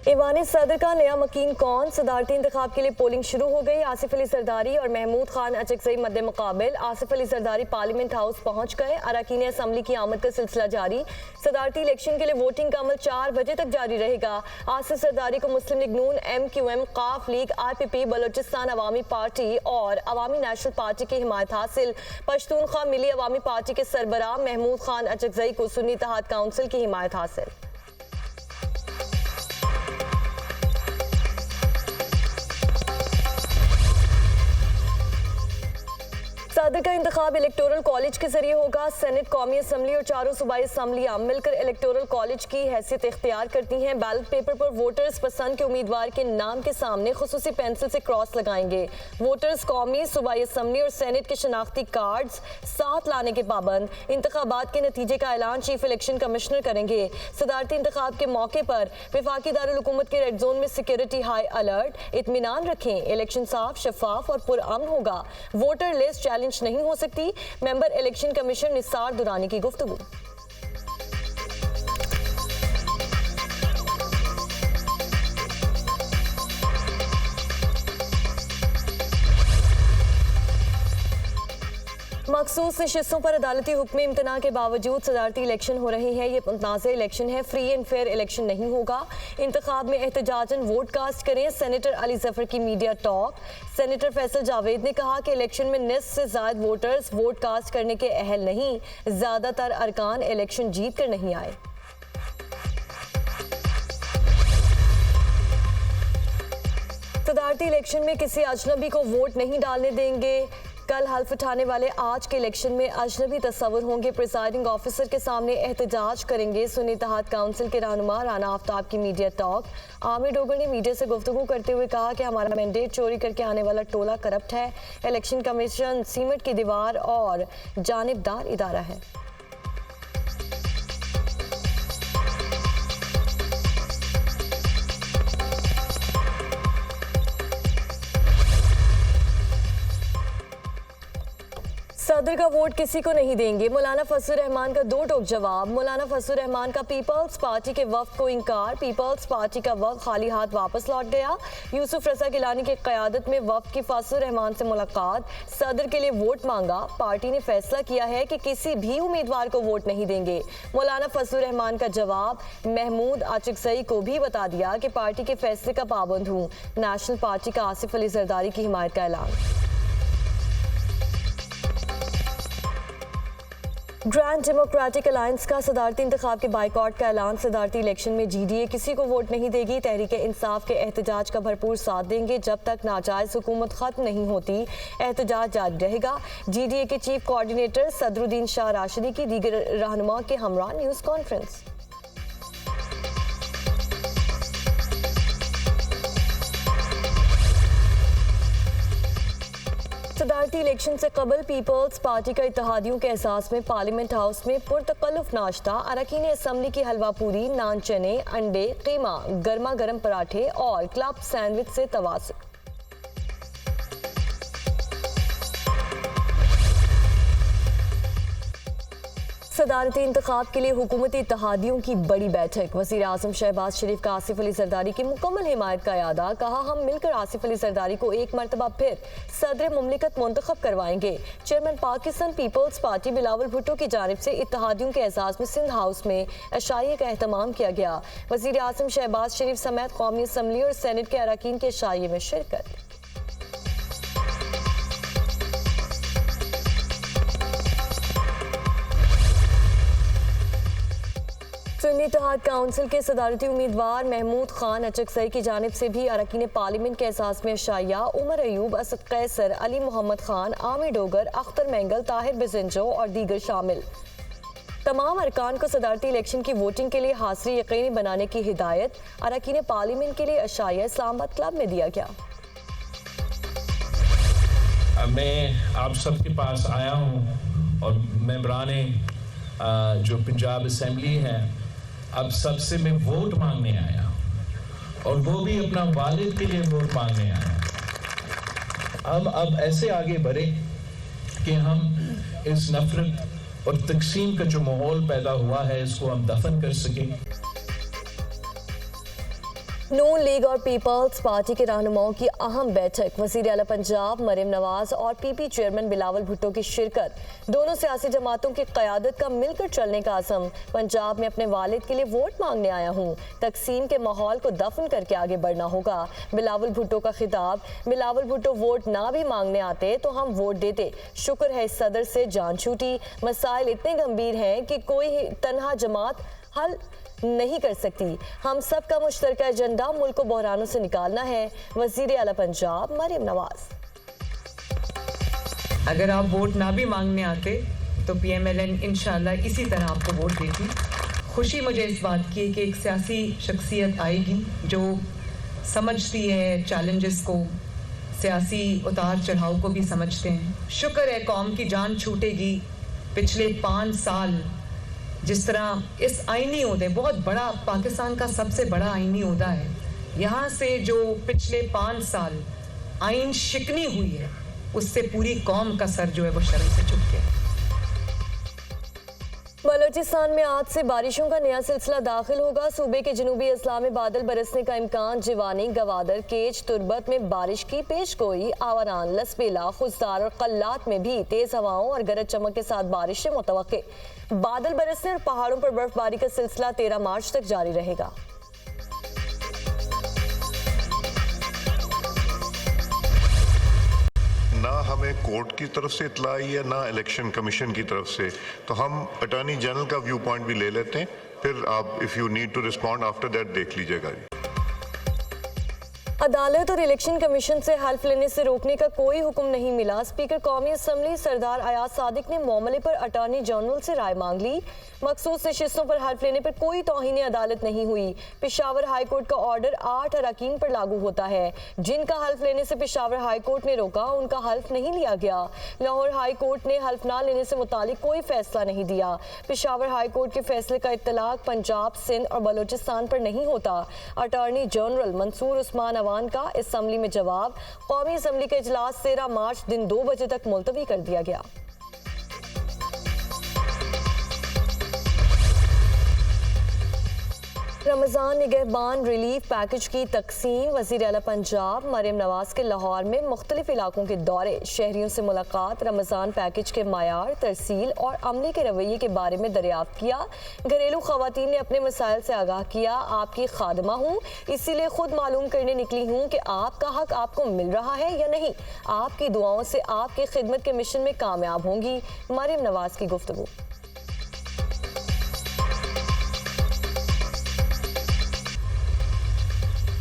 Ivan सदर का नया मकीन कौन? सदारती इंतखाब के लिए पोलिंग शुरू हो गई। आसिफ अली जरदारी और महमूद खान अचकजई मद्दे मुकाबिल। आसिफ अली जरदारी पार्लियामेंट हाउस पहुंच गए। अरकान असम्बली की आमद का सिलसिला जारी। सदारती इलेक्शन के लिए वोटिंग का अमल 4 बजे तक जारी रहेगा। आसिफ जरदारी को मुस्लिम लीग नून, MQM, काफ लीग, IPP, बलोचिस्तान अवामी पार्टी और अवामी नेशनल पार्टी की हिमायत हासिल। पश्तूनख्वा मिली अवामी पार्टी के सरबराह महमूद खान अचकजई को सुन्नी इत्तेहाद काउंसिल की हिमायत हासिल। सदर का इंतखाब इलेक्टोरल कॉलेज के जरिए होगा। सेनेट, कौमी असम्बली और चारों सूबाई असम्बलियां मिलकर इलेक्टोरल कॉलेज की हैसियत इख्तियार करती हैं। बैलेट पेपर पर वोटर्स पसंद के उम्मीदवार के नाम के सामने खुसूसी पेंसिल से क्रॉस लगाएंगे। वोटर्स कौमी, सूबाई असम्बली और सेनेट के शनाख्ती कार्ड्स साथ लाने के पाबंद। इंतखाबात के नतीजे का ऐलान चीफ इलेक्शन कमिश्नर करेंगे। सदारती इंतखाब के मौके पर वफाकी दारुल हुकूमत के रेड जोन में सिक्योरिटी हाई अलर्ट। इत्मीनान रखें, इलेक्शन साफ, शफाफ और पुरअमन होगा। वोटर लिस्ट चैलेंज नहीं हो सकती। Member election commission Nisar Durrani की गुफ्तगू। मखसूस नशिस्तों पर अदालती हुक्म इम्तना के बावजूद सदारती इलेक्शन हो रहे हैं। ये मुतनाज़ इलेक्शन है, फ्री एंड फेयर इलेक्शन नहीं होगा। इंतखाब में एहतजाजन वोट कास्ट करें। सेनेटर अली जफर की media talk. Senator Faisal Javed ने कहा कि इलेक्शन में निस्फ से ज़ायद वोटर्स वोट कास्ट करने के अहल नहीं। ज़्यादातर अरकान इलेक्शन जीत कर नहीं आए। सदारती इलेक्शन में किसी अजनबी को वोट नहीं डालने देंगे। कल हल्फ उठाने वाले आज के इलेक्शन में अजनबी तस्वर होंगे। प्रिसाइडिंग ऑफिसर के सामने एहतजाज करेंगे। सुन्नी इत्तेहाद काउंसिल के रहनुमा राना आफ्ताब की मीडिया टॉक। आमिर डोगर ने मीडिया से गुफ्तगू करते हुए कहा कि हमारा मैंडेट चोरी करके आने वाला टोला करप्ट है। इलेक्शन कमीशन सीमेंट की दीवार और जानिबदार इदारा है। सदर का वोट किसी को नहीं देंगे। मौलाना फजल रहमान का दो टोक जवाब। मौलाना फजल रहमान का पीपल्स पार्टी के वफ्द को इंकार। पीपल्स पार्टी का वफ्द खाली हाथ वापस लौट गया। यूसुफ रजा गिलानी की क़यादत में वफ्द की फजल रहमान से मुलाकात। सदर के लिए वोट मांगा। पार्टी ने फैसला किया है कि किसी भी उम्मीदवार को वोट नहीं देंगे। मौलाना फजल रहमान का जवाब। महमूद अचकजई को भी बता दिया कि पार्टी के फैसले का पाबंद हूँ। नेशनल पार्टी का आसिफ अली जरदारी की हिमायत का ऐलान। ग्रैंड डेमोक्रेटिक अलायंस का सदारती इंतखाब के बाइकआउट का ऐलान। सदारती इलेक्शन में GDA किसी को वोट नहीं देगी। तहरीक इंसाफ के एहतजाज का भरपूर साथ देंगे। जब तक नाजायज हुकूमत खत्म नहीं होती एहतजाज जारी रहेगा। GDA के चीफ कोऑर्डिनेटर सदरुद्दीन शाह राशिदी की दीगर रहनुमा के हमरा न्यूज़ कॉन्फ्रेंस। सदारती इलेक्शन से कबल पीपल्स पार्टी का इत्तेहादियों के एहसास में पार्लियामेंट हाउस में पुरतकल्लुफ नाश्ता। अरकान असम्बली की हलवा पूरी, नान चने, अंडे, कीमा, गर्मा गर्म पराठे और क्लब सैंडविच से तवासुल। सदारती इंतखाब के लिए हुकूमती इत्तेहादियों की बड़ी बैठक। वज़ीर आज़म शहबाज शरीफ का आसिफ अली जरदारी की मुकम्मल हिमायत का यादा। कहा हम मिलकर आसिफ अली जरदारी को एक मरतबा फिर सदर मुमलिकत मुंतखब करवाएंगे। चेयरमैन पाकिस्तान पीपल्स पार्टी बिलावल भुट्टो की जानिब से इत्तेहादियों के एहसास में सिंध हाउस में अशाइया का एहतमाम किया गया। वज़ीर आज़म शहबाज शरीफ समेत कौमी असम्बली और सेनेट के अरकान के अशाइये में शिरकत। सुन्नी इत्तेहाद काउंसिल के सदारती उम्मीदवार महमूद खान अचकजई की जानिब से भी अरकान पार्लियामेंट के एहसास में अशाइया। उमर अयूब, असद कैसर, अली मोहम्मद खान, आमिर डोगर, अख्तर मैंगल, ताहिर बिजंजो और दीगर शामिल। तमाम अरकान को सदारती इलेक्शन की वोटिंग के लिए हाजिरी यकीनी बनाने की हिदायत। अरकान पार्लियामेंट के लिए अशाइया इस्लामाबाद क्लब में दिया गया। मैं आप सबके पास आया हूँ और मेंबराने जो पंजाब असम्बली है, अब सबसे मैं वोट मांगने आया और वो भी अपना वालिद के लिए वोट मांगने आया। हम अब ऐसे आगे बढ़े कि हम इस नफरत और तकसीम का जो माहौल पैदा हुआ है इसको हम दफन कर सकें। नून लीग और पीपल्स पार्टी के रहनुमाओं की अहम बैठक, वज़ीर आला पंजाब मरियम नवाज और पीपी चेयरमैन बिलावल भुट्टो की शिरकत। दोनों सियासी जमातों की क़यादत का मिलकर चलने का अज़म। पंजाब में अपने वालिद के लिए वोट मांगने आया हूँ, तकसीम के माहौल को दफन करके आगे बढ़ना होगा। बिलावल भुट्टो का खिताब। बिलावल भुट्टो वोट ना भी मांगने आते तो हम वोट देते। शुक्र है इस सदर से जान छूटी। मसाइल इतने गंभीर हैं कि कोई तन्हा जमात हल नहीं कर सकती। हम सब का मुश्तरका एजेंडा मुल्क को बहरानों से निकालना है। वज़ीर आला पंजाब मरियम नवाज। अगर आप वोट ना भी मांगने आते तो PMLN इंशाल्लाह इसी तरह आपको वोट देती। खुशी मुझे इस बात की है कि एक सियासी शख्सियत आएगी जो समझती है चैलेंजेस को, सियासी उतार चढ़ाव को भी समझते हैं। शुक्र है कौम की जान छूटेगी। पिछले 5 साल जिस तरह इस आईनी ओहदे, बहुत बड़ा, पाकिस्तान का सबसे बड़ा आईनी ओहदा है, यहाँ से जो पिछले 5 साल आइन शिकनी हुई है उससे पूरी कौम का सर जो है वो शर्म से झुक गया। बलोचिस्तान में आज से बारिशों का नया सिलसिला दाखिल होगा। सूबे के जनूबी अजला में बादल बरसने का इम्कान। जिवानी, गवादर, केच, तुरबत में बारिश की पेशगोई। आवारान, लसबेला, खुजदार और कल्लात में भी तेज हवाओं और गरज चमक के साथ बारिशें मुतवक्के। बादल बरसने और पहाड़ों पर बर्फबारी का सिलसिला 13 मार्च तक जारी रहेगा। ना हमें कोर्ट की तरफ से इतला आई है, ना इलेक्शन कमीशन की तरफ से, तो हम अटॉर्नी जनरल का व्यू पॉइंट भी ले लेते हैं। फिर आप if you need to respond after that देख लीजिएगा। अदालत और इलेक्शन कमीशन से हल्फ लेने से रोकने का कोई हुक्म नहीं मिला। स्पीकर कौमी असम्बली सरदार अयाज सादिक ने मामले पर अटॉर्नी जनरल से राय मांग ली। मखसूस नशिस्तों पर हल्फ लेने पर कोई तौहीन अदालत नहीं हुई। पेशावर हाई कोर्ट का ऑर्डर 8 अरकान पर लागू होता है। जिनका हल्फ लेने से पेशावर हाई कोर्ट ने रोका, उनका हल्फ नहीं लिया गया। लाहौर हाई कोर्ट ने हल्फ ना लेने से मुतालिक कोई फैसला नहीं दिया। पेशावर हाई कोर्ट के फैसले का इत्तलाक पंजाब, सिंध और बलोचिस्तान पर नहीं होता। अटॉर्नी जनरल मंसूर उस्मान अवान का असम्बली में जवाब। कौमी असम्बली का इजलास 13 मार्च दिन 2 बजे तक मुलतवी कर दिया गया। रमज़ान निगहबान रिलीफ पैकेज की तकसीम। वज़ीर आला पंजाब मरियम नवाज के लाहौर में मुख्तलिफ इलाकों के दौरे, शहरियों से मुलाकात, रमज़ान पैकेज के मायार, तरसील और अमले के रवैये के बारे में दरियाफ्त किया। घरेलू ख़वातीन ने अपने मसाइल से आगाह किया। आपकी खादमा हूँ, इसीलिए खुद मालूम करने निकली हूँ कि आपका हक आपको मिल रहा है या नहीं। आपकी दुआओं से आपकी खिदमत के मिशन में कामयाब होंगी। मरियम नवाज की गुफ्तगू।